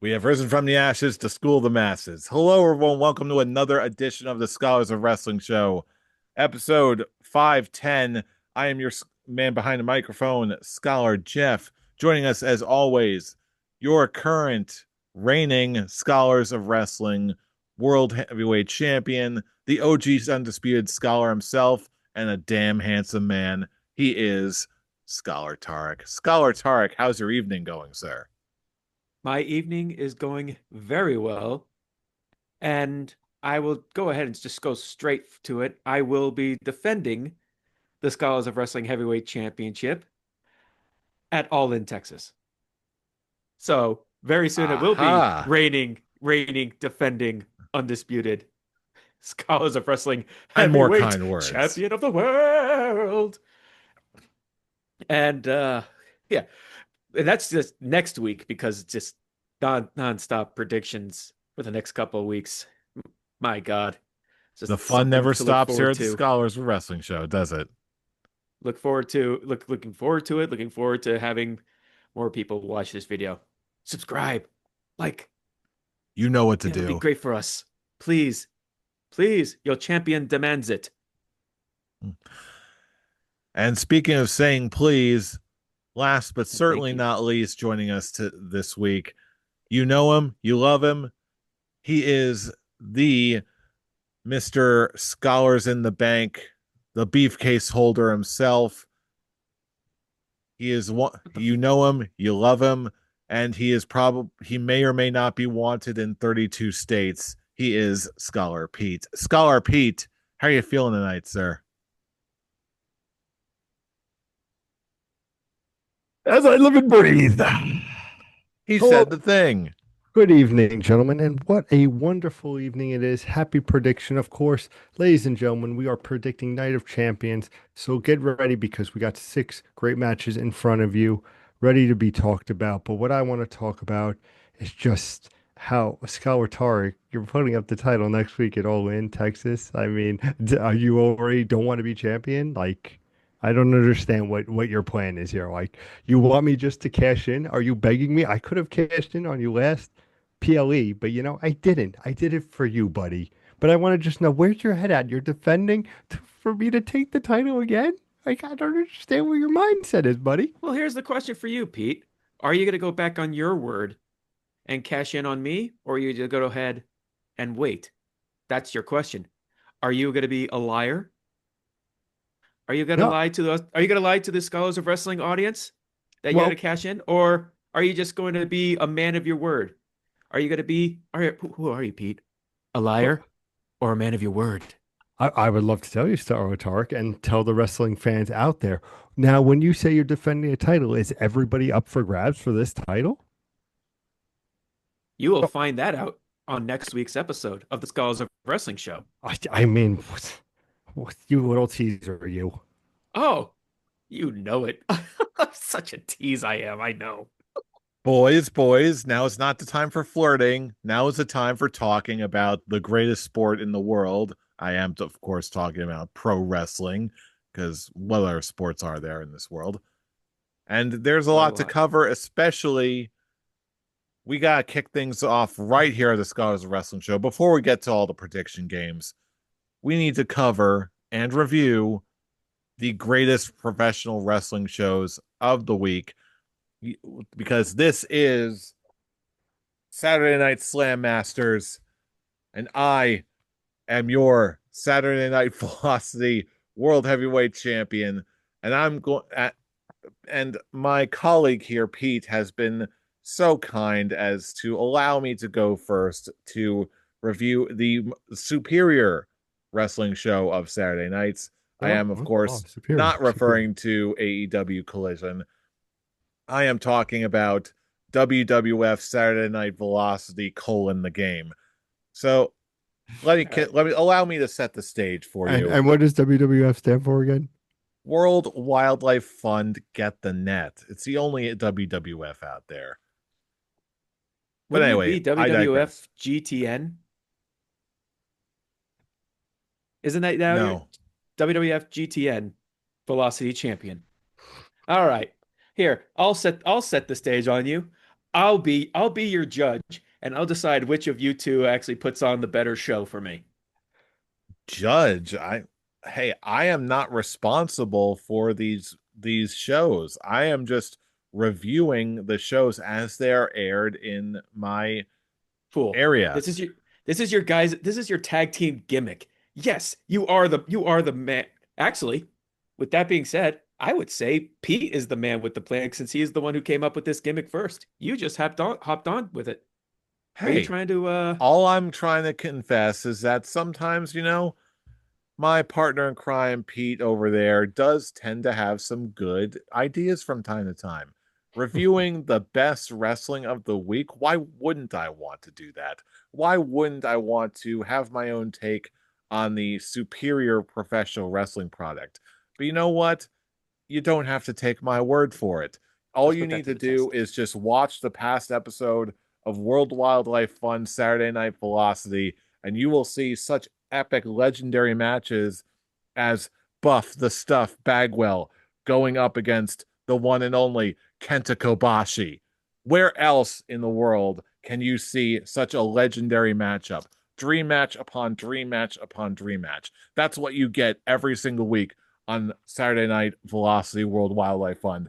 We have risen from the ashes to school the masses. Hello, everyone. Welcome to another edition of the Scholars of Wrestling Show, episode 510. I am your man behind the microphone, Scholar Jeff. Joining us, as always, your current reigning Scholars of Wrestling World Heavyweight Champion, the OG's undisputed scholar himself, and a damn handsome man. He is Scholar Tarek. Scholar Tarek, how's your evening going, sir? My evening is going very well, and I will go ahead and just go straight to it. I will be defending the Scholars of Wrestling Heavyweight Championship at All In, Texas. So very soon it will be Aha! reigning, defending, undisputed Scholars of Wrestling And more Heavyweight kind words. Champion of the world. And yeah, and that's just next week because it's just non-stop predictions for the next couple of weeks. My God, it's The just fun something never to look stops here forward at the to. Scholars Wrestling Show, does it? Looking forward to it. Looking forward to having more people watch this video. Subscribe, like, You know what to it'll be do. great for us. Please, please, your champion demands it. And speaking of saying please, last but And thank certainly you. not least, joining us to this week, you know him, you love him. He is the Mr. Scholars in the Bank, the beefcase holder himself. He is one, you know him, you love him, and he may or may not be wanted in 32 states. He is Scholar Pete. Scholar Pete, how are you feeling tonight, sir? As I live and breathe. He Hello. said the thing. Good evening, gentlemen, and what a wonderful evening it is. Happy prediction, of course. Ladies and gentlemen, we are predicting Night of Champions, so get ready because we got six great matches in front of you, ready to be talked about. But what I want to talk about is just how Scholar Tarek, you're putting up the title next week at All In, Texas. I mean, are you already don't want to be champion? Like, I don't understand what your plan is here. Like, you want me just to cash in? Are you begging me? I could have cashed in on you last PLE, but I didn't. I did it for you, buddy. But I want to just know where's your head at? You're defending for me to take the title again? Like, I don't understand where your mindset is, buddy. Well, here's the question for you, Pete. Are you going to go back on your word and cash in on me, or are you going to go ahead and wait? That's your question. Are you going to be a liar? Are you going to No, lie to the Are you going to lie to the Scholars of Wrestling audience that you're going well, to cash in, or are you just going to be a man of your word? Are you going to be? Who are you, Pete? A liar or a man of your word? I would love to tell you, Star Tark, and tell the wrestling fans out there. Now, when you say you're defending a title, is everybody up for grabs for this title? You will find that out on next week's episode of the Scholars of Wrestling show. I mean, what you little teaser, you. Oh, you know it. Such a tease I am. I know. Boys, now is not the time for flirting. Now is the time for talking about the greatest sport in the world. I am, of course, talking about pro wrestling, because what other sports are there in this world? And there's a Quite a lot to lot. cover, especially we got to kick things off right here at the Scholars of Wrestling Show. Before we get to all the prediction games, we need to cover and review the greatest professional wrestling shows of the week because this is Saturday Night Slam Masters, and I am your Saturday Night Velocity World Heavyweight Champion. And I'm going at, and my colleague here, Pete, has been so kind as to allow me to go first to review the superior wrestling show of Saturday nights. I Oh, am, of oh, oh, course, superior, not superior. referring to AEW Collision. I am talking about WWF Saturday Night Velocity colon the game. So Uh, let me allow me to set the stage for And you. and what does WWF stand for again? World Wildlife Fund Get the Net. It's the only WWF out there. But wouldn't it anyway, be I digress. WWF GTN? Isn't that now your No. WWF GTN Velocity Champion? All right. Here, I'll set the stage on you. I'll be your judge, and I'll decide which of you two actually puts on the better show for me. Judge, hey, I am not responsible for these shows. I am just reviewing the shows as they're aired in my Fool. area. This is your tag team gimmick. Yes, you are the man. Actually, with that being said, I would say Pete is the man with the plan since he is the one who came up with this gimmick first. You just hopped on with it. Are you Hey, trying to all I'm trying to confess is that sometimes, my partner in crime, Pete, over there, does tend to have some good ideas from time to time. Reviewing the best wrestling of the week, why wouldn't I want to do that? Why wouldn't I want to have my own take on the superior professional wrestling product? But you know what? You don't have to take my word for it. All let's you put that need to to the do test? is just watch the past episode of World Wildlife Fun Saturday Night Velocity, and you will see such epic, legendary matches as Buff the Stuff Bagwell going up against the one and only Kenta Kobashi. Where else in the world can you see such a legendary matchup? Dream match upon dream match upon dream match. That's what you get every single week on Saturday Night Velocity World Wildlife Fund.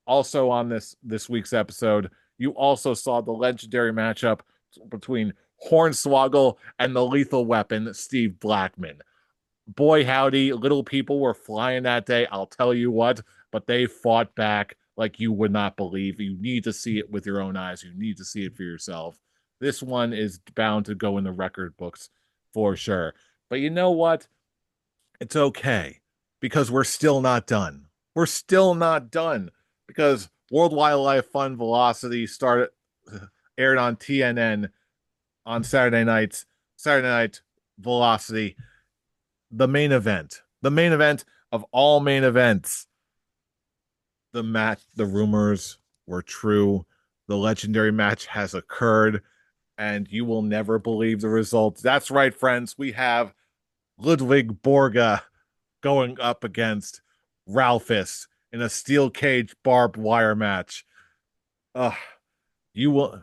Also on this week's episode, you also saw the legendary matchup between Hornswoggle and the Lethal Weapon, Steve Blackman. Boy, howdy, little people were flying that day. I'll tell you what, but they fought back like you would not believe. You need to see it with your own eyes. You need to see it for yourself. This one is bound to go in the record books for sure. But you know what? It's okay because we're still not done. We're still not done because World Wildlife Fund Velocity started aired on TNN on Saturday nights. Saturday Night Velocity, the main event of all main events. The match, the rumors were true. The legendary match has occurred, and you will never believe the results. That's right, friends. We have Ludwig Borga going up against Ralphus in a steel cage barbed wire match. Ugh, you will.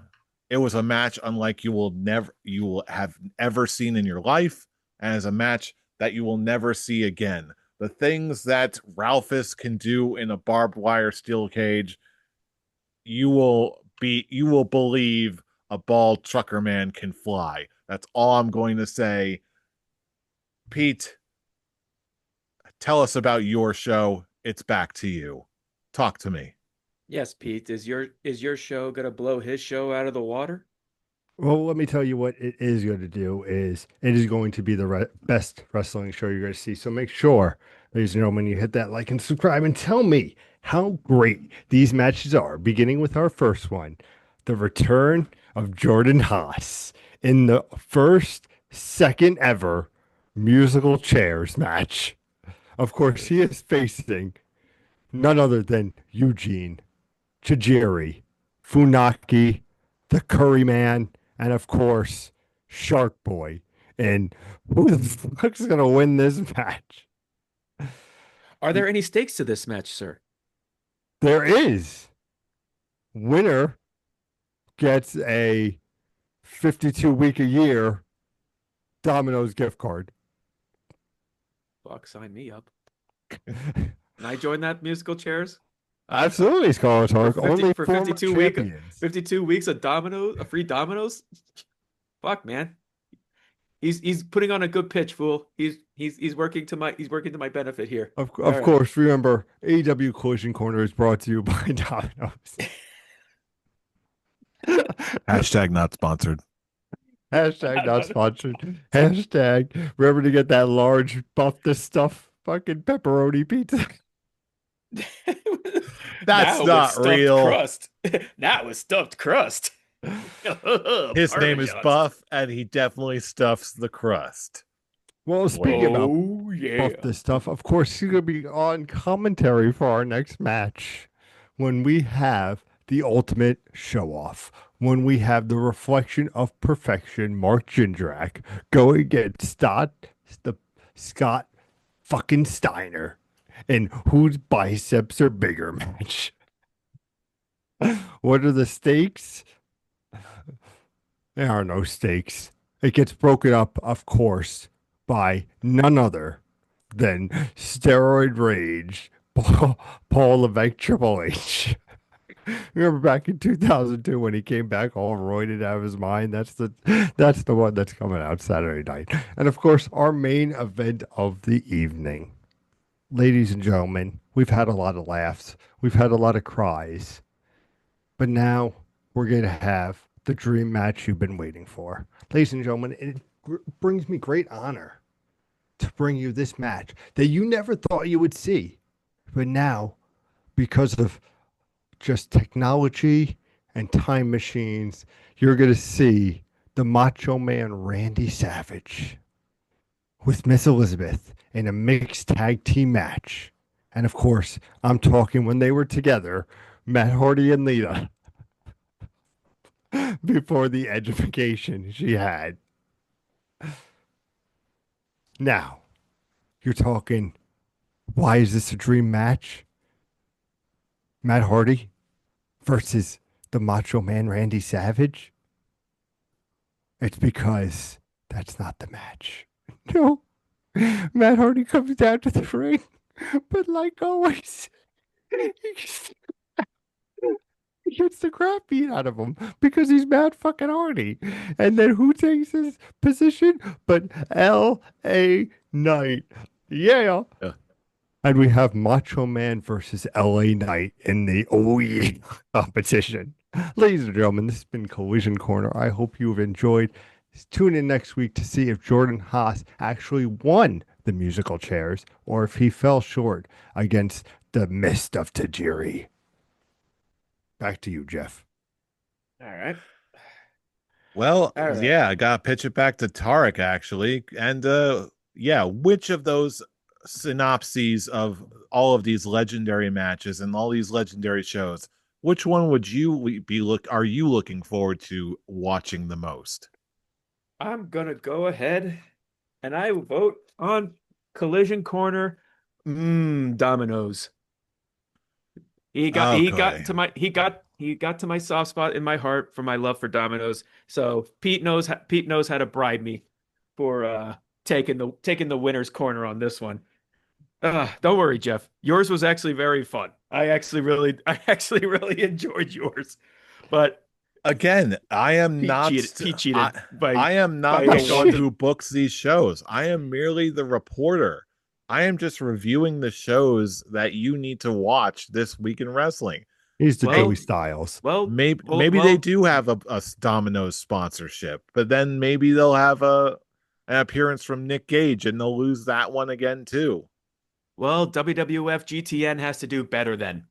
It was a match unlike you will have ever seen in your life, and as a match that you will never see again. The things that Ralphus can do in a barbed wire steel cage, you will believe a bald trucker man can fly. That's all I'm going to say. Pete, tell us about your show. It's back to you. Talk to me. Yes, Pete, is your show gonna blow his show out of the water? Well, let me tell you what it is going to do is it is going to be the best wrestling show you're going to see. So make sure, ladies and gentlemen, you hit that like and subscribe and tell me how great these matches are, beginning with our first one, the return of Jordan Haas in the first, second ever musical chairs match. Of course, he is facing none other than Eugene, Chijiri, Funaki, the Curry Man, and of course, Shark Boy. And who the fuck's gonna win this match? Are there any stakes to this match, sir? There is. Winner gets a 52 week a year Domino's gift card. Fuck, sign me up. Can I join that musical chairs? Absolutely, Scarlet For Tark. 50 Only for former champions. 52 weeks of Domino's, a free Domino's? Fuck, man. He's putting on a good pitch, fool. He's working to my benefit here. Of All right. course, remember, AEW Collision Corner is brought to you by Domino's. Hashtag not sponsored. Hashtag not sponsored. Hashtag remember to get that large buff this stuff fucking pepperoni pizza. That's Now with not stuffed real. crust. Now with stuffed crust. His name is Parmesan. Buff, and he definitely stuffs the crust. Well, speaking about Oh buff yeah. this stuff, of course he's gonna be on commentary for our next match when we have the ultimate show off. When we have the reflection of perfection, Mark Jindrak going against Scott fucking Steiner, and whose biceps are bigger match. What are the stakes? There are no stakes. It gets broken up, of course, by none other than Steroid Rage, Paul Levesque, Triple H. Remember back in 2002 when he came back all roided out of his mind? That's the one that's coming out Saturday night. And of course, our main event of the evening. Ladies and gentlemen, we've had a lot of laughs. We've had a lot of cries. But now we're going to have the dream match you've been waiting for. Ladies and gentlemen, it brings me great honor to bring you this match that you never thought you would see. But now, because of just technology and time machines, you're going to see the Macho Man Randy Savage with Miss Elizabeth in a mixed tag team match. And of course, I'm talking when they were together, Matt Hardy and Lita, before the education she had. Now, you're talking, why is this a dream match? Matt Hardy versus the Macho Man Randy Savage? It's because that's not the match. No. Matt Hardy comes down to the ring, but like always, he gets the crap beat out of him because he's Matt fucking Hardy. And then who takes his position but L.A. Knight? Yeah. Yeah. And we have Macho Man versus L.A. Knight in the OE competition. Ladies and gentlemen, this has been Collision Corner. I hope you have enjoyed. Tune in next week to see if Jordan Haas actually won the musical chairs or if he fell short against the Mist of Tajiri. Back to you, Jeff. All right. Well, All right. yeah, I gotta pitch it back to Tarek actually. And yeah, which of those synopses of all of these legendary matches and all these legendary shows, which one would you are you looking forward to watching the most? I'm gonna go ahead and I vote on Collision Corner. Dominoes. He got Okay. to my he got to my soft spot in my heart for my love for Dominoes. So Pete knows how to bribe me for taking the winner's corner on this one. Don't worry, Jeff. Yours was actually very fun. I actually really enjoyed yours. But Again, I am Pete not cheated. Pete cheated I am by not the one who books these shows. I am merely the reporter. I am just reviewing the shows that you need to watch this week in wrestling. He's the Well, Joey Styles. Maybe they do have a Domino's sponsorship, but then maybe they'll have an appearance from Nick Gage and they'll lose that one again too. well, WWF GTN has to do better then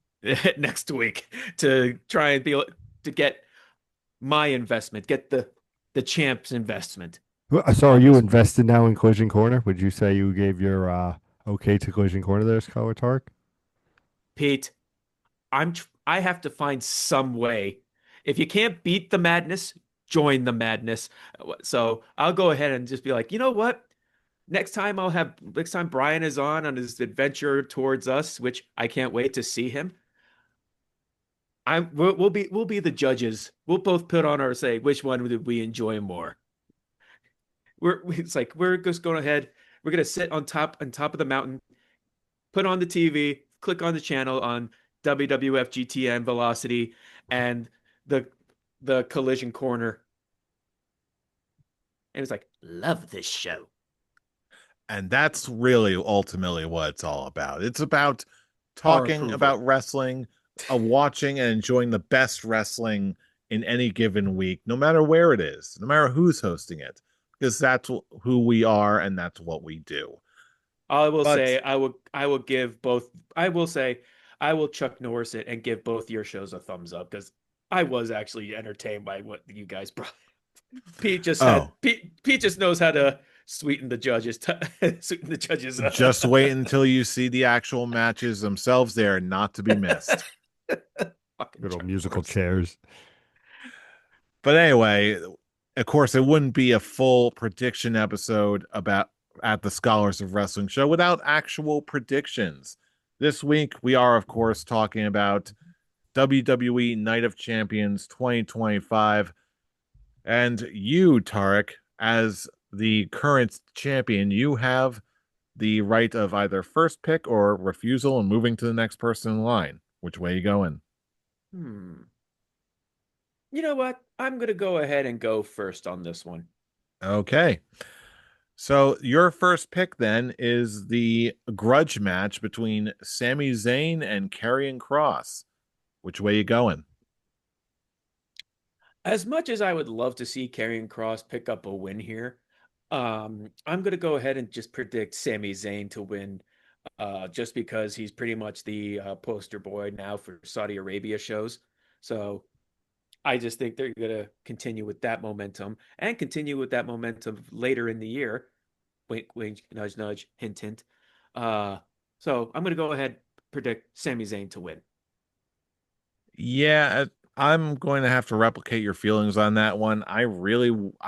next week to try and to get my investment, get the champ's investment So are on you this one. invested now in Collision Corner? Would you say you gave your okay to Collision Corner there, Scholar Tark? Pete, I have to find some way. If you can't beat the madness, join the madness. So I'll go ahead and just be like, you know what? Next time Brian is on his adventure towards us, which I can't wait to see him. We'll be the judges. We'll both put on our say which one did we enjoy more. It's like we're just going ahead. We're gonna sit on top of the mountain, put on the TV, click on the channel on WWF GTN Velocity and the Collision Corner. And it's like, love this show. And that's really ultimately what it's all about. It's about Our talking approval. about wrestling, watching and enjoying the best wrestling in any given week, no matter where it is, no matter who's hosting it, because that's who we are and that's what we do. I will But say I will give both I will say I will Chuck Norris it and give both your shows a thumbs up because I was actually entertained by what you guys brought. oh, Pete just knows how to sweeten the judges sweeten the judges just wait until you see the actual matches themselves. They are not to be missed. Fucking Good old Chuck musical Norris. chairs. But anyway, of course, it wouldn't be a full prediction episode about at the Scholars of Wrestling show without actual predictions. This week, we are, of course, talking about WWE Night of Champions 2025. And you, Tarek, as the current champion, you have the right of either first pick or refusal and moving to the next person in line. Which way you going? Hmm. You know what? I'm going to go ahead and go first on this one. Okay. So your first pick then is the grudge match between Sami Zayn and Karrion Kross. Which way you going? As much as I would love to see Karrion Cross pick up a win here, I'm going to go ahead and just predict Sami Zayn to win, just because he's pretty much the poster boy now for Saudi Arabia shows. So I just think they're going to continue with that momentum and continue with that momentum later in the year. Wink, wink, nudge, nudge, hint, hint. Uh, so I'm going to go ahead predict Sami Zayn to win. Yeah, I'm going to have to replicate your feelings on that one. I really want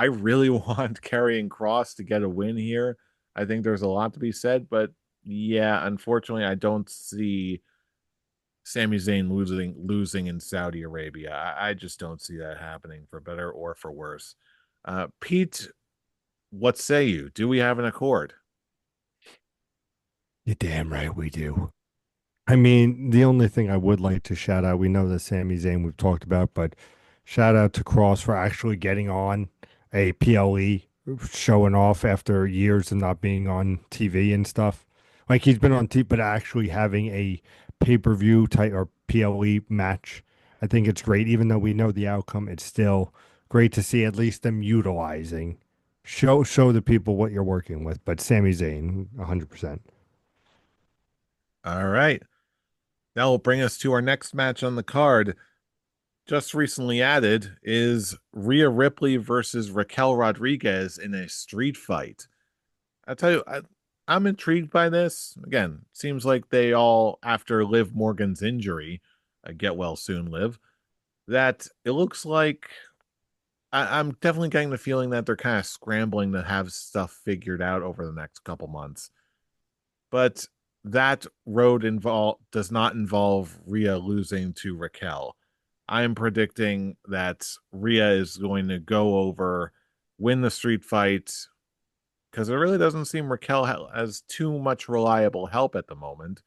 Karrion Kross to get a win here. I think there's a lot to be said, but yeah, unfortunately, I don't see Sami Zayn losing in Saudi Arabia. I just don't see that happening for better or for worse. Pete, what say you? Do we have an accord? You're damn right we do. I mean, the only thing I would like to shout out, we know that Sami Zayn we've talked about, but shout out to Cross for actually getting on a PLE, showing off after years of not being on TV and stuff. Like he's been on TV, but actually having a pay-per-view type or PLE match. I think it's great, even though we know the outcome. It's still great to see at least them utilizing. Show the people what you're working with. But Sami Zayn, 100%. All right. That will bring us to our next match on the card. Just recently added is Rhea Ripley versus Raquel Rodriguez in a street fight. I tell you, I'm intrigued by this. Again, seems like they all, after Liv Morgan's injury, get well soon, Liv, that it looks like I'm definitely getting the feeling that they're kind of scrambling to have stuff figured out over the next couple months. But that road does not involve Rhea losing to Raquel. I am predicting that Rhea is going to go over, win the street fight, because it really doesn't seem Raquel has too much reliable help at the moment.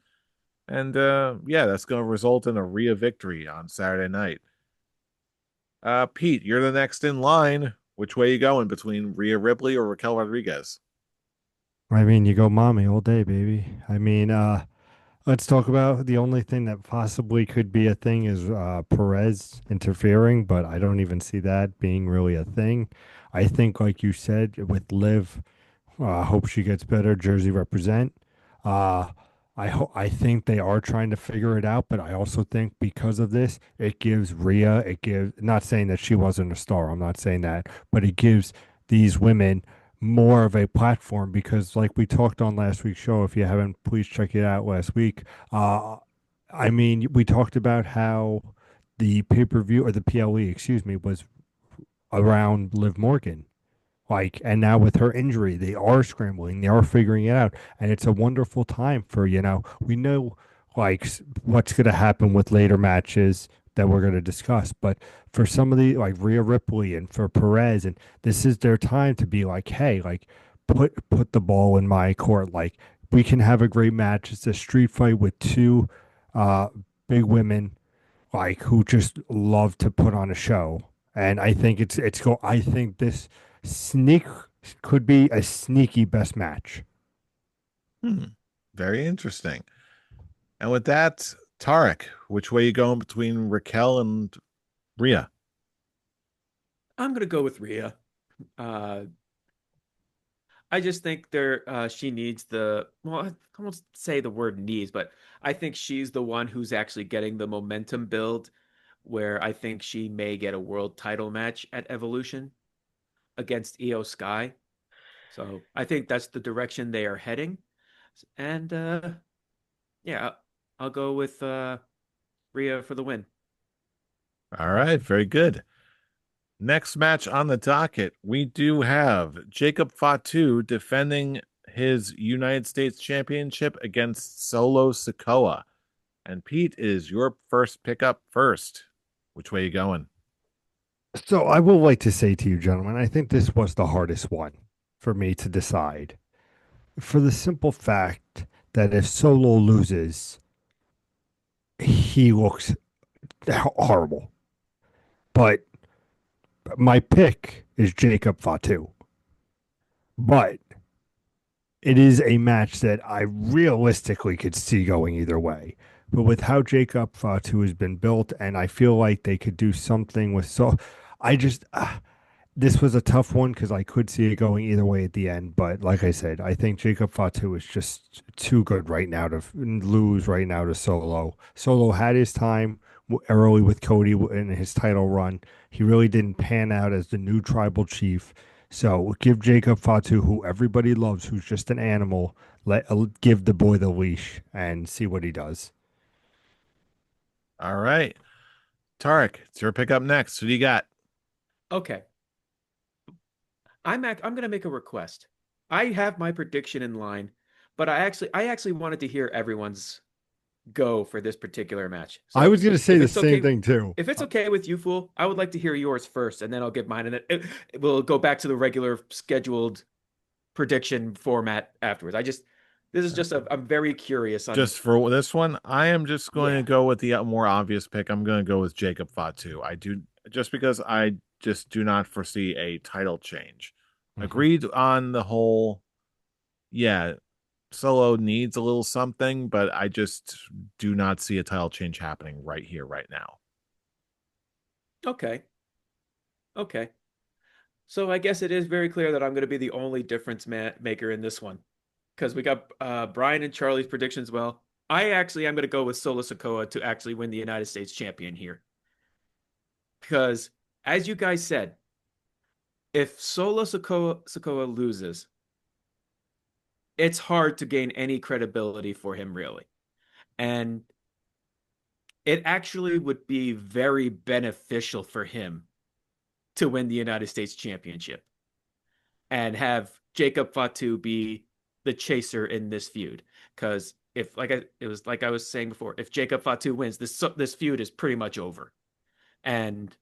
And yeah, that's going to result in a Rhea victory on Saturday night. Pete, you're the next in line. Which way you going between Rhea Ripley or Raquel Rodriguez? I mean, you go mommy all day, baby. I mean, let's talk about the only thing that possibly could be a thing is Perez interfering, but I don't even see that being really a thing. I think, like you said, with Liv, hope she gets better. Jersey represent. Uh, I think they are trying to figure it out, but I also think because of this, it gives Rhea, it gives, not saying that she wasn't a star, I'm not saying that, but it gives these women more of a platform because, like we talked on last week's show, if you haven't, please check it out last week. I mean, we talked about how the pay-per-view or the PLE, excuse me, was around Liv Morgan. Like, and now with her injury, they are scrambling, they are figuring it out, and it's a wonderful time for, we know like what's going to happen with later matches that we're going to discuss, but for some of the like Rhea Ripley and for Perez, and this is their time to be like, hey, like put the ball in my court, like we can have a great match. It's a street fight with two uh big women like who just love to put on a show. And I think I think this sneak could be a sneaky best match. Hmm. Very interesting. And with that, Tarek, which way you going between Raquel and Rhea? I'm going to go with Rhea. Uh, I just think she needs I won't say the word needs, but I think she's the one who's actually getting the momentum build where I think she may get a world title match at Evolution against Io Sky. So I think that's the direction they are heading. And yeah, I'll go with Rhea for the win. All right, very good. Next match on the docket, we do have Jacob Fatu defending his United States Championship against Solo Sikoa. And Pete is your first pickup first. Which way you going? So I will like to say to you, gentlemen, I think this was the hardest one for me to decide. For the simple fact that if Solo loses, he looks horrible. But my pick is Jacob Fatu. But it is a match that I realistically could see going either way. But with how Jacob Fatu has been built, and I feel like they could do something with I just this was a tough one because I could see it going either way at the end. But like I said, I think Jacob Fatu is just too good right now to lose right now to Solo. Solo had his time early with Cody in his title run. He really didn't pan out as the new tribal chief. So give Jacob Fatu, who everybody loves, who's just an animal, give the boy the leash and see what he does. All right. Tarek, it's your pickup next. Who do you got? Okay. I'm going to make a request. I have my prediction in line, but I actually wanted to hear everyone's go for this particular match. I So was going to say if the it's okay, same thing too. if it's okay with you, Fool, I would like to hear yours first, and then I'll give mine, and then we'll go back to the regular scheduled prediction format afterwards. This is just I'm very curious on. Just for this one, I am just going to Yeah. go with the more obvious pick. I'm going to go with Jacob Fatu. I do just because I just do not foresee a title change. Mhm. Agreed on the whole, yeah, Solo needs a little something, but I just do not see a title change happening right here, right now. Okay. Okay. So I guess it is very clear that I'm going to be the only difference maker in this one because we got Brian and Charlie's predictions. Well, I actually am going to go with Solo Sikoa to actually win the United States champion here because, as you guys said, if Sikoa loses, it's hard to gain any credibility for him, really. And it actually would be very beneficial for him to win the United States championship and have Jacob Fatu be the chaser in this feud. Because if it was like I was saying before, if Jacob Fatu wins, this feud is pretty much over. And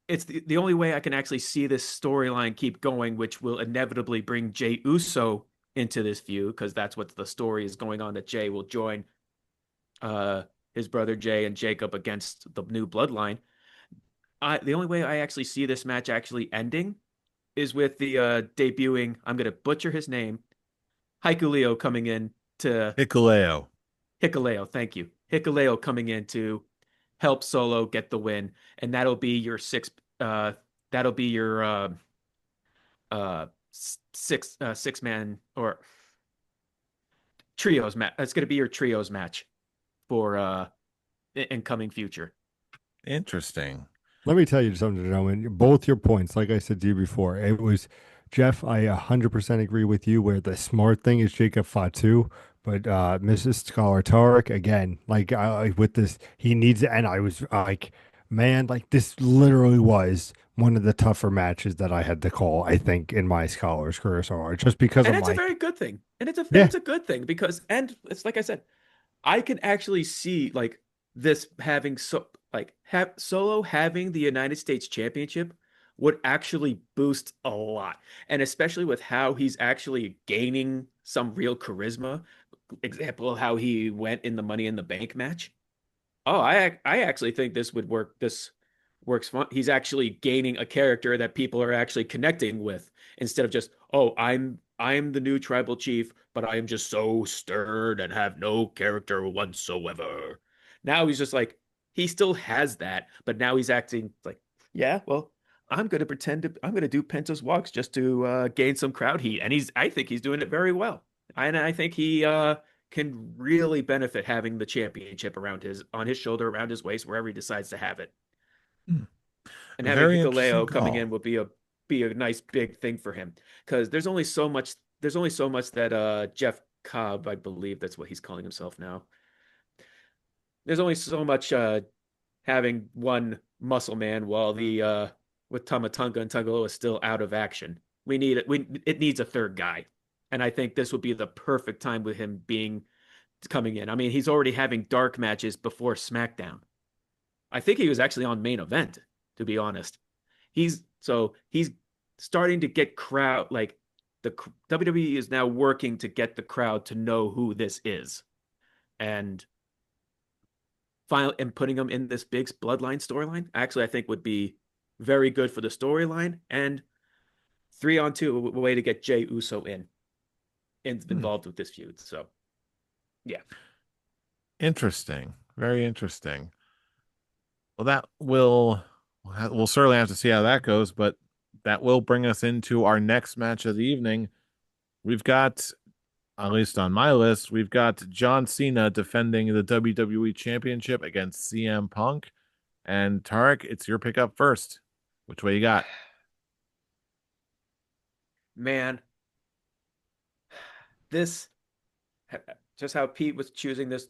it's the only way I can actually see this storyline keep going, which will inevitably bring Jey Uso into this feud, because that's what the story is going on, that Jey will join uh his brother Jay and Jacob against the new bloodline. The only way I actually see this match actually ending is with the debuting, I'm going to butcher his name, Hikuleo coming in to Hikuleo. Hikuleo, thank you. Hikuleo coming in to help Solo get the win, and that'll be your uh six man or trios match. That's going to be your trios match for incoming future. Interesting. Let me tell you something, gentlemen. Both your points, like I said to you before, it was Jeff. I 100% agree with you. Where the smart thing is Jacob Fatu, but Mrs. Scholar Tarek again, with this, he needs it. And I was like, man, like this literally was one of the tougher matches that I had to call. I think in my Scholar's career so far, just because And I'm it's a like, very good thing. And yeah, it's a good thing because, and it's like I said, I can actually see like this having have Solo having the United States Championship would actually boost a lot. And especially with how he's actually gaining some real charisma. Example of how he went in the Money in the Bank match. Oh, I actually think this would work. This works fun. He's actually gaining a character that people are actually connecting with instead of just, oh, I'm the new tribal chief, but I am just so stern and have no character whatsoever. Now he's just like he still has that, but now he's acting like, yeah, well, I'm gonna do Pentos walks just to gain some crowd heat, and I think he's doing it very well, and I think he can really benefit having the championship around his shoulder, around his waist, wherever he decides to have it. Hmm. And having Very interesting Hikuleo coming call. in would be a nice big thing for him because there's only so much that Jeff Cobb, I believe that's what he's calling himself now. There's only so much having one muscle man while the with Tamatunga and Tungalo is still out of action. It needs a third guy. And I think this would be the perfect time with him being coming in. I mean, he's already having dark matches before SmackDown. I think he was actually on main event, to be honest. He's starting to get crowd like the WWE is now working to get the crowd to know who this is. And final and putting him in this big bloodline storyline actually I think would be very good for the storyline and 3-on-2 a way to get Jey Uso Hmm. involved with this feud. So yeah. Interesting. Very interesting. Well, that will we'll certainly have to see how that goes, but that will bring us into our next match of the evening. We've got, at least on my list, we've got John Cena defending the WWE Championship against CM Punk. And Tarek, it's your pick up first. Which way you got? Man, this just how Pete was choosing this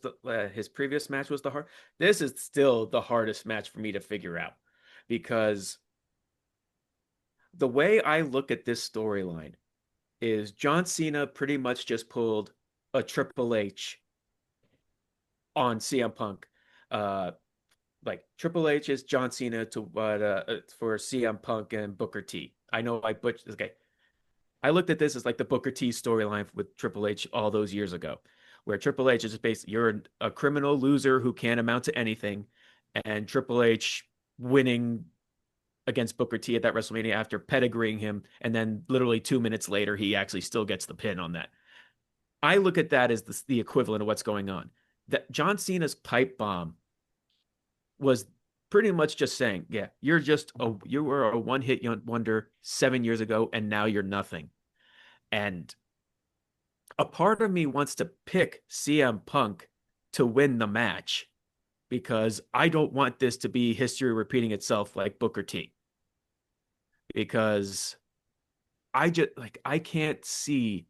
his previous match was the hard. This is still the hardest match for me to figure out because the way I look at this storyline is John Cena pretty much just pulled a Triple H on CM Punk. Uh, like Triple H is John Cena to what for CM Punk and Booker T. I know I butchered. Okay, I looked at this as like the Booker T storyline with Triple H all those years ago, where Triple H is just basically you're a criminal loser who can't amount to anything, and Triple H winning against Booker T at that WrestleMania after pedigreeing him, and then literally 2 minutes later he actually still gets the pin on that. I look at that as the equivalent of what's going on. That John Cena's pipe bomb was pretty much just saying, yeah, you were a one hit wonder 7 years ago, and now you're nothing. And a part of me wants to pick CM Punk to win the match because I don't want this to be history repeating itself like Booker T. Because I can't see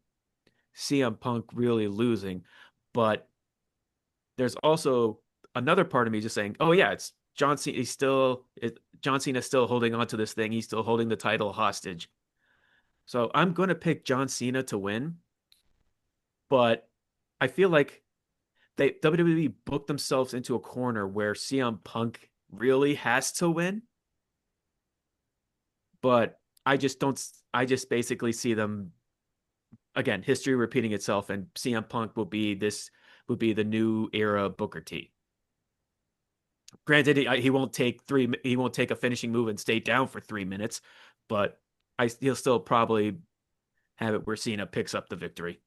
CM Punk really losing, but there's also another part of me just saying, "Oh yeah, it's John Cena. John Cena's still holding on to this thing. He's still holding the title hostage." So I'm going to pick John Cena to win, but I feel like they WWE booked themselves into a corner where CM Punk really has to win, but I just don't. I just basically see them again, history repeating itself, and CM Punk will be the new era Booker T. Granted, he won't take he won't take a finishing move and stay down for 3 minutes, but he'll still probably have it where Cena picks up the victory.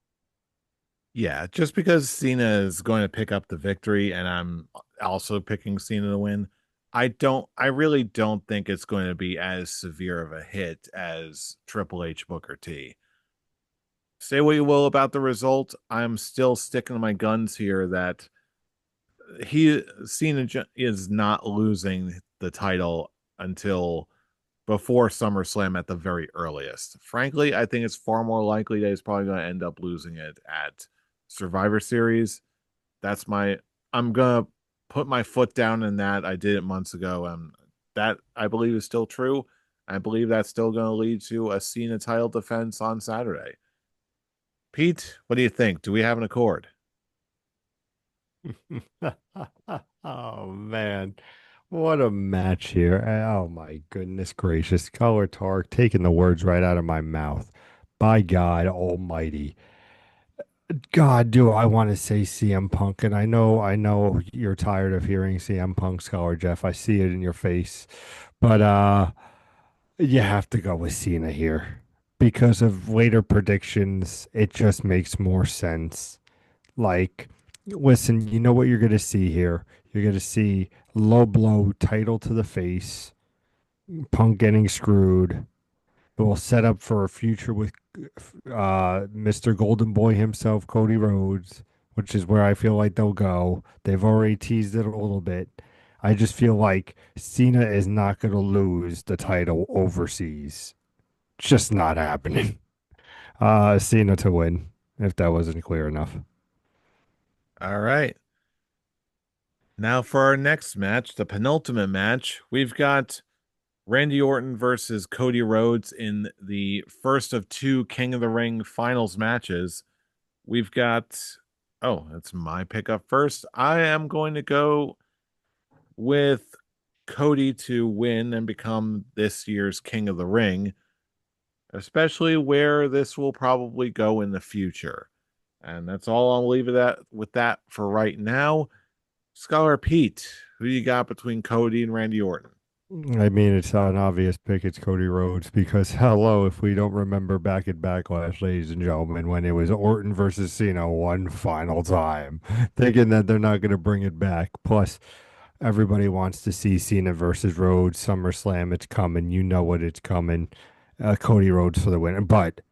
Yeah, just because Cena is going to pick up the victory and I'm also picking Cena to win, I really don't think it's going to be as severe of a hit as Triple H Booker T. Say what you will about the result, I'm still sticking to my guns here that Cena is not losing the title until before SummerSlam at the very earliest. Frankly, I think it's far more likely that he's probably going to end up losing it at Survivor Series. That's my I'm gonna put my foot down in that. I did it months ago, and that I believe is still true. I believe that's still going to lead to a Cena title defense on Saturday. Pete, what do you think? Do we have an accord? Oh man, what a match here. Oh my goodness gracious. Color Tark taking the words right out of my mouth. By God Almighty. God, do I want to say CM Punk? And I know you're tired of hearing CM Punk, Scholar Jeff. I see it in your face. But you have to go with Cena here. Because of later predictions, it just makes more sense. Like, listen, you know what you're going to see here? You're going to see low blow, title to the face, Punk getting screwed. It will set up for a future with Mr. Golden Boy himself, Cody Rhodes, which is where I feel like they'll go. They've already teased it a little bit. I just feel like Cena is not going to lose the title overseas. Just not happening. Cena to win, if that wasn't clear enough. All right. Now for our next match, the penultimate match, we've got Randy Orton versus Cody Rhodes in the first of two King of the Ring finals matches. We've got Oh, it's my pickup first. I am going to go with Cody to win and become this year's King of the Ring, especially where this will probably go in the future. And that's all I'll leave it at with that for right now. Scholar Pete, who you got between Cody and Randy Orton? I mean, it's an obvious pick. It's Cody Rhodes because, hello, if we don't remember back in Backlash, ladies and gentlemen, when it was Orton versus Cena one final time, thinking that they're not going to bring it back. Plus, everybody wants to see Cena versus Rhodes. SummerSlam, it's coming. You know what it's coming. Cody Rhodes for the win. But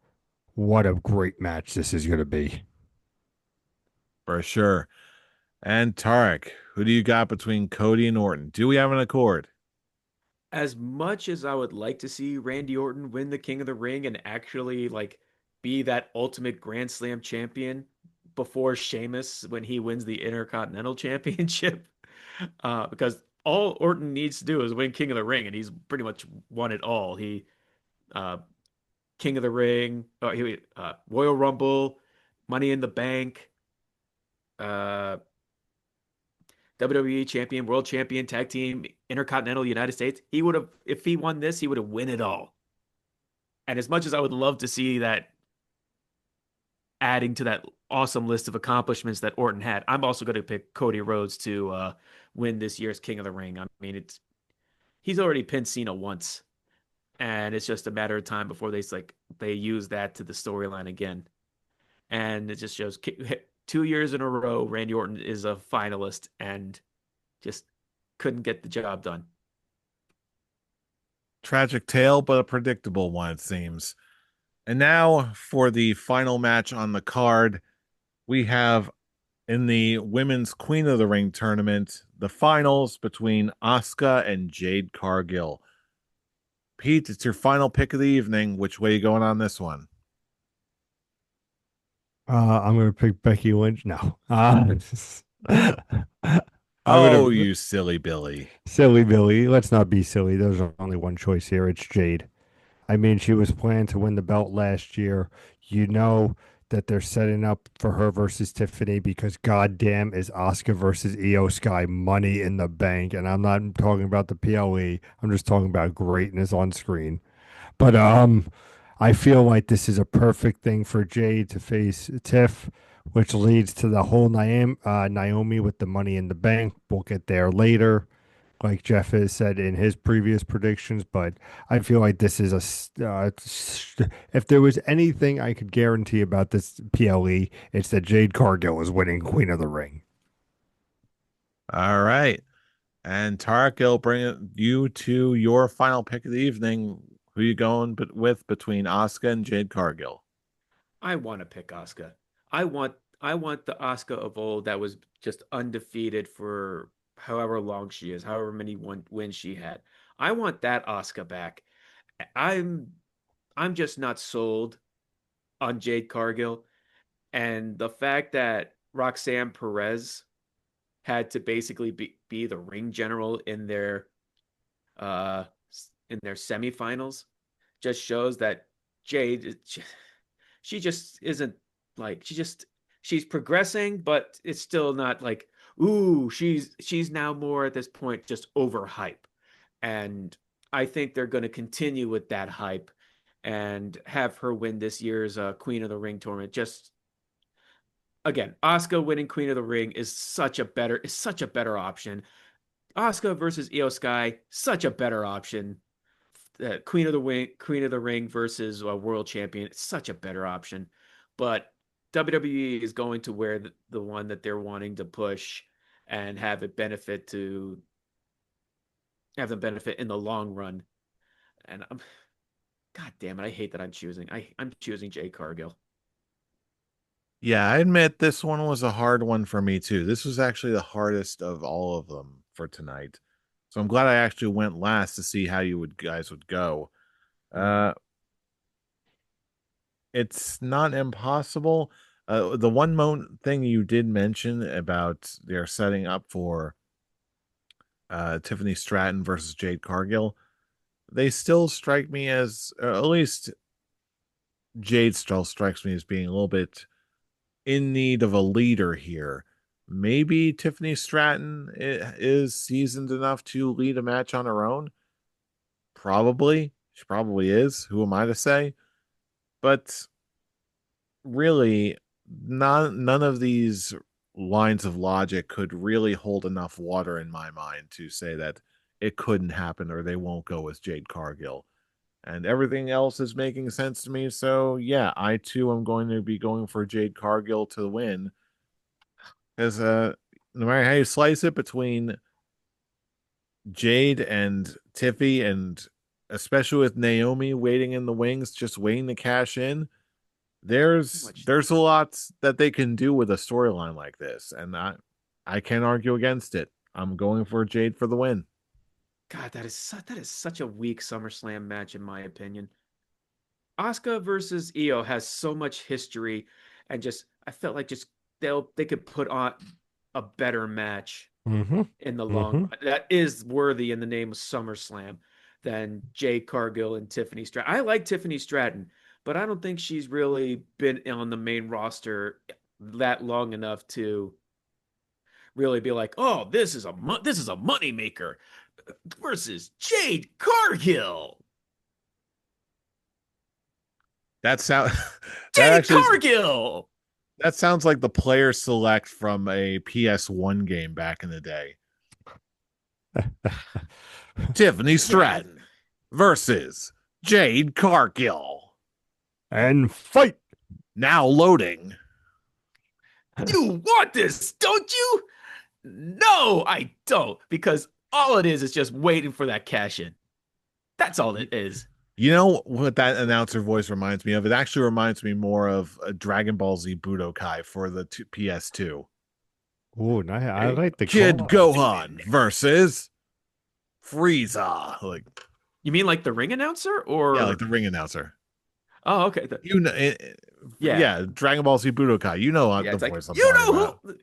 what a great match this is going to be. For sure. And Tarek, who do you got between Cody and Orton? Do we have an accord? As much as I would like to see Randy Orton win the King of the Ring and actually like be that ultimate Grand Slam champion before Sheamus when he wins the Intercontinental Championship, because all Orton needs to do is win King of the Ring, and he's pretty much won it all. He uh, King of the Ring, Royal Rumble, Money in the Bank, uh, WWE champion, world champion, tag team, Intercontinental United States. He would have, if he won this, he would have win it all. And as much as I would love to see that adding to that awesome list of accomplishments that Orton had, I'm also going to pick Cody Rhodes to win this year's King of the Ring. I mean, it's he's already pinned Cena once, and it's just a matter of time before they use that to the storyline again. And it just shows 2 years in a row, Randy Orton is a finalist and just couldn't get the job done. Tragic tale, but a predictable one, it seems. And now for the final match on the card, we have in the Women's Queen of the Ring tournament, the finals between Asuka and Jade Cargill. Pete, it's your final pick of the evening. Which way you going on this one? I'm going to pick Becky Lynch. No. I'm Oh, going to you silly Billy. silly Billy. Let's not be silly. There's only one choice here. It's Jade. I mean, she was planned to win the belt last year. You know that they're setting up for her versus Tiffany because goddamn is Oscar versus Io Sky money in the bank. And I'm not talking about the PLE. I'm just talking about greatness on screen. But I feel like this is a perfect thing for Jade to face Tiff, which leads to the whole Naomi with the money in the bank. We'll get there later like Jeff has said in his previous predictions, but I feel like this is if there was anything I could guarantee about this PLE, it's that Jade Cargill is winning Queen of the Ring. All right. And Tarek, will bring you to your final pick of the evening. Who you going with between Asuka and Jade Cargill? I want to pick Asuka. I want the Asuka of old that was just undefeated for however long she is, however many wins she had. I want that Asuka back. I'm I'm just not sold on Jade Cargill, and the fact that Roxanne Perez had to basically be the ring general uh in their semifinals just shows that Jade she just isn't like she's progressing, but it's still not like ooh, she's now more at this point just overhype. And I think they're going to continue with that hype and have her win this year's Queen of the Ring tournament. Just again, Asuka winning Queen of the Ring is such a better option. Asuka versus Io Sky, such a better option. Queen of the Ring versus World Champion, it's such a better option. But WWE is going to wear the one that they're wanting to push and have them benefit in the long run. And God damn it, I hate that I'm choosing Jay Cargill. Yeah, I admit this one was a hard one for me too. This was actually the hardest of all of them for tonight. So I'm glad I actually went last to see how you would guys would go. Mm-hmm. Uh it's not impossible. The thing you did mention about they're setting up for Tiffany Stratton versus Jade Cargill, they still strike me as, at least Jade still strikes me as being a little bit in need of a leader here. Maybe Tiffany Stratton is seasoned enough to lead a match on her own. Probably. She probably is. Who am I to say? But really, none of these lines of logic could really hold enough water in my mind to say that it couldn't happen or they won't go with Jade Cargill. And everything else is making sense to me. So yeah, I too am going to be going for Jade Cargill to win. Because no matter how you slice it between Jade and Tiffy, and especially with Naomi waiting in the wings, just waiting to cash in, there's a lot that they can do with a storyline like this, and I can't argue against it. I'm going for Jade for the win. God, that is such a weak SummerSlam match in my opinion. Asuka versus Io has so much history, and just I felt like just they could put on a better match Mm-hmm. in the long Mm-hmm. run that is worthy in the name of SummerSlam than Jade Cargill and Tiffany Stratton. I like Tiffany Stratton, but I don't think she's really been on the main roster that long enough to really be like, oh, this is a money maker versus Jade Cargill. That sound that Jade actually Cargill. that sounds like the player select from a PS1 game back in the day. Tiffany Stratton versus Jade Cargill. And fight. Now loading. You want this, don't you? No, I don't, because all it is just waiting for that cash in. That's all it is. You know what that announcer voice reminds me of? It actually reminds me more of a Dragon Ball Z Budokai for the PS2. Oh, I Hey, like the Kid call. Gohan versus Frieza. Like, you mean like the ring announcer yeah, like or the ring announcer. oh, okay. You know, Yeah. yeah, Dragon Ball Z Budokai. You know Yeah, the it's like, voice I'm you talking know about. who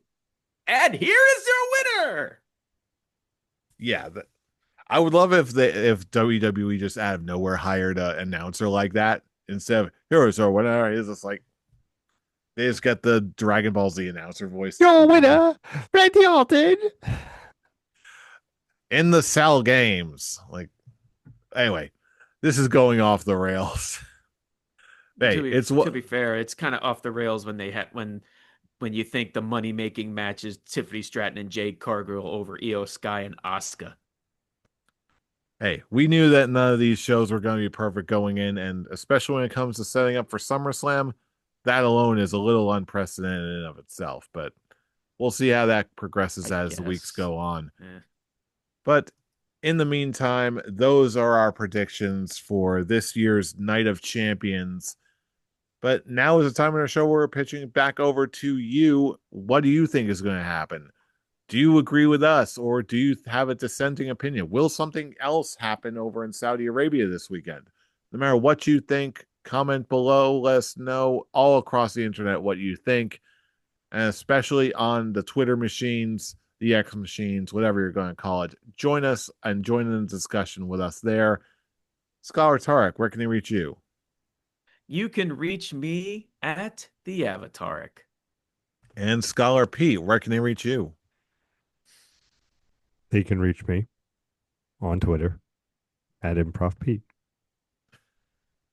and here is your winner. Yeah, I would love if WWE just out of nowhere hired an announcer like that instead of heroes or whatever. It's just like they just get the Dragon Ball Z announcer voice. Your winner, Randy Orton. In the Cell games. Like, anyway, this is going off the rails. Hey, it's To what be fair, it's kind of off the rails when they had when you think the money making match is Tiffany Stratton and Jade Cargill over Io Sky and Asuka. hey, we knew that none of these shows were going to be perfect going in, and especially when it comes to setting up for SummerSlam, that alone is a little unprecedented in and of itself. But we'll see how that progresses I as the weeks guess. go on. Eh. But in the meantime, those are our predictions for this year's Night of Champions. But now is the time in our show where we're pitching back over to you. What do you think is going to happen? Do you agree with us, or do you have a dissenting opinion? Will something else happen over in Saudi Arabia this weekend? No matter what you think, comment below. Let us know all across the internet what you think, and especially on the Twitter machines, the X machines, whatever you're going to call it. Join us and join in the discussion with us there. Scholar Tarek, where can they reach you? You can reach me at the Avataric. And Scholar Pete, where can they reach you? They can reach me on Twitter at Improv Pete.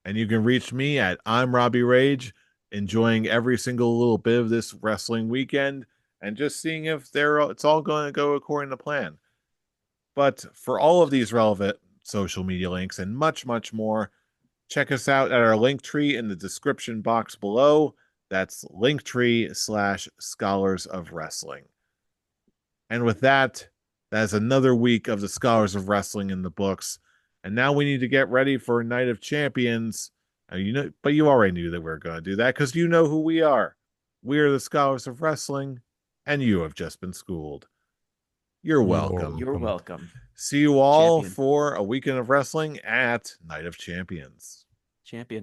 And you can reach me at I'm Robbie Rage, enjoying every single little bit of this wrestling weekend and just seeing if it's all going to go according to plan. But for all of these relevant social media links and much, much more, check us out at our link tree in the description box below. That's linktree/Scholars of Wrestling. And with that, that's another week of the Scholars of Wrestling in the books. And now we need to get ready for Night of Champions. But you already knew that we were going to do that because you know who we are. We are the Scholars of Wrestling, and you have just been schooled. You're welcome. You're welcome. See you all Champion. for a weekend of wrestling at Night of Champions. Champion.